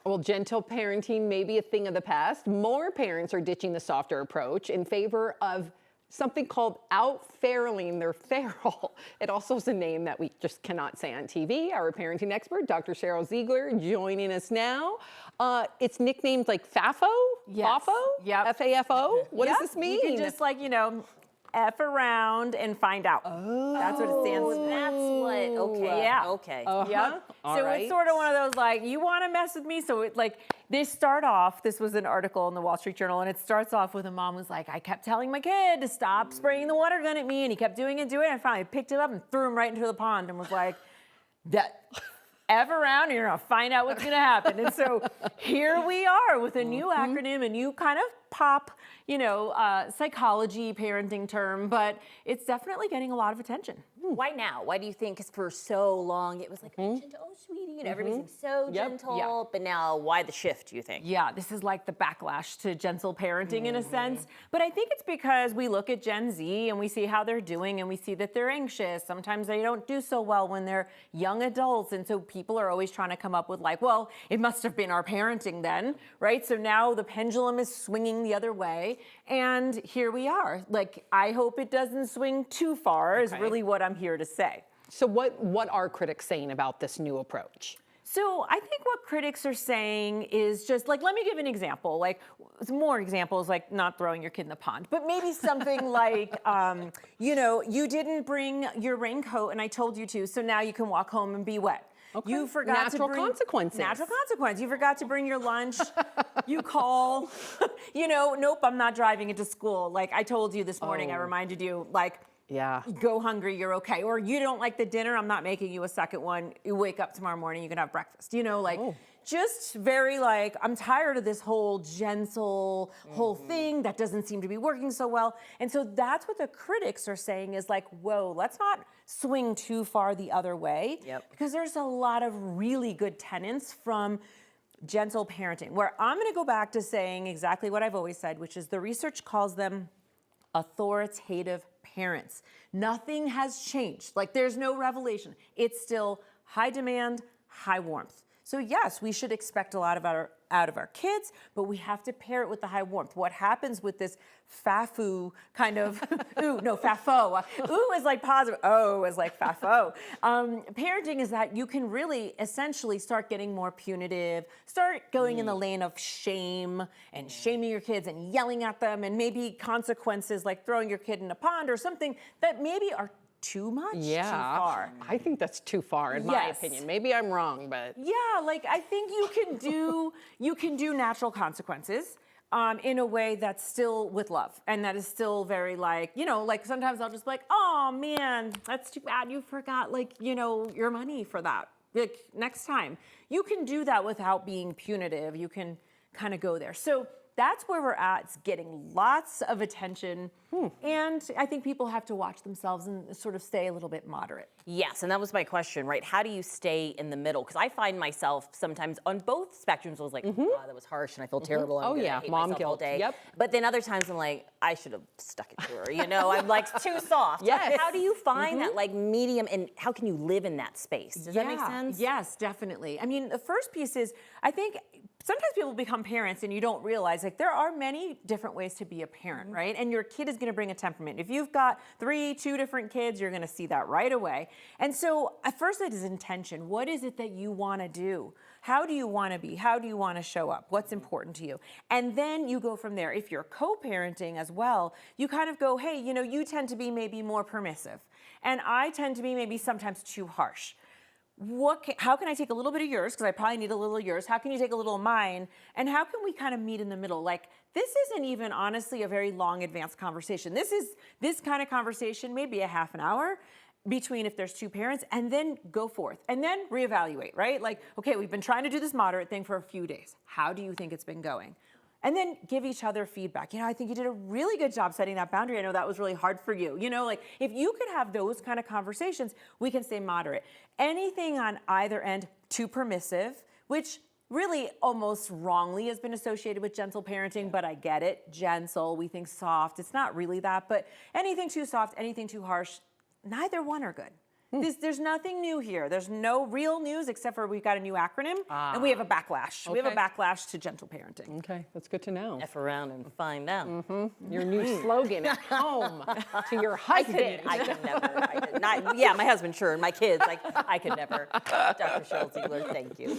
Well, gentle parenting may be a thing of the past. More parents are ditching the softer approach in favor of something called out-feral their feral. It also is a name that we just cannot say on TV. Our parenting expert, Dr. Cheryl Ziegler, joining us now. It's nicknamed like FAFO? Yes. FAFO? Yep. F-A-F-O? What does this mean? You can just F around and find out. Oh. That's what it stands for. That's what, okay. Yeah. Okay. Yep. All so right. it's sort of one of those you want to mess with me? So it this was an article in the Wall Street Journal, and it starts off with a mom who's like, I kept telling my kid to stop spraying the water gun at me, and he kept doing it, and finally picked it up and threw him right into the pond and was like, that F around, and you're gonna find out what's gonna happen. And so here we are with a new acronym, a new kind of pop, psychology parenting term, but it's definitely getting a lot of attention. Why now? Why do you think? Because for so long it was like, oh, sweetie, and everybody seems so gentle. Yeah. But now, why the shift, do you think? Yeah, this is like the backlash to gentle parenting in a sense. But I think it's because we look at Gen Z and we see how they're doing and we see that they're anxious. Sometimes they don't do so well when they're young adults. And so people are always trying to come up with well, it must have been our parenting then, right? So now the pendulum is swinging the other way. And here we are. I hope it doesn't swing too far is really what I'm here to say. So what are critics saying about this new approach? So I think what critics are saying is just let me give an example, some more examples, not throwing your kid in the pond, but maybe something you didn't bring your raincoat and I told you to, so now you can walk home and be wet. Okay. You forgot Natural to bring consequences. Natural consequence. You forgot to bring your lunch. You call, nope, I'm not driving into school. I told you this morning, I reminded you, yeah. Go hungry, you're okay. Or you don't like the dinner, I'm not making you a second one. You wake up tomorrow morning, you can have breakfast. Just very I'm tired of this whole gentle whole thing that doesn't seem to be working so well. And so that's what the critics are saying is whoa, let's not swing too far the other way. Yep. Because there's a lot of really good tenets from gentle parenting, where I'm gonna go back to saying exactly what I've always said, which is the research calls them authoritative parents. Nothing has changed. There's no revelation. It's still high demand, high warmth. So yes, we should expect a lot out of our kids, but we have to pair it with the high warmth. What happens with this FAFO kind of, FAFO. Ooh is positive, oh is FAFO. Parenting is that you can really essentially start getting more punitive, start going in the lane of shame and shaming your kids and yelling at them, and maybe consequences like throwing your kid in a pond or something that maybe are too much, too far. I think that's too far in my opinion. Maybe I'm wrong, but yeah, I think you can do natural consequences in a way that's still with love, and that is still very sometimes I'll just be oh man, that's too bad you forgot your money for that. Next time. You can do that without being punitive. You can kind of go there. So that's where we're at. It's getting lots of attention. And I think people have to watch themselves and sort of stay a little bit moderate. Yes, and that was my question, right? How do you stay in the middle? Because I find myself sometimes on both spectrums. I was oh, that was harsh, and I feel terrible. I'm gonna hate mom myself guilt. all day. Yep. But then other times I'm I should have stuck it to her. I'm too soft. Yes. How do you find that medium, and how can you live in that space? Does that make sense? Yes, definitely. I mean, the first piece is I think sometimes people become parents and you don't realize there are many different ways to be a parent, right? And your kid is going to bring a temperament. If you've got two different kids, you're going to see that right away. And so at first it is intention. What is it that you want to do? How do you want to be? How do you want to show up? What's important to you? And then you go from there. If you're co-parenting as well, you kind of go, hey, you tend to be maybe more permissive. And I tend to be maybe sometimes too harsh. How can I take a little bit of yours, because I probably need a little of yours? How can you take a little of mine? And how can we kind of meet in the middle? This isn't even honestly a very long advanced conversation. This kind of conversation, maybe a half an hour between if there's two parents, and then go forth and then reevaluate, right? Okay, we've been trying to do this moderate thing for a few days. How do you think it's been going? And then give each other feedback. I think you did a really good job setting that boundary. I know that was really hard for you. If you could have those kind of conversations, we can stay moderate. Anything on either end, too permissive, which really almost wrongly has been associated with gentle parenting, but I get it. Gentle, we think soft. It's not really that, but anything too soft, anything too harsh, neither one are good. There's nothing new here. There's no real news except for we've got a new acronym and we have a backlash. We have a Okay. backlash to gentle parenting. Okay, that's good to know. F around and find out. Your new slogan at home to your husband. I could never. I could not. Yeah, my husband, sure, and my kids. Like I could never. Dr. Schultz-Ziegler, thank you.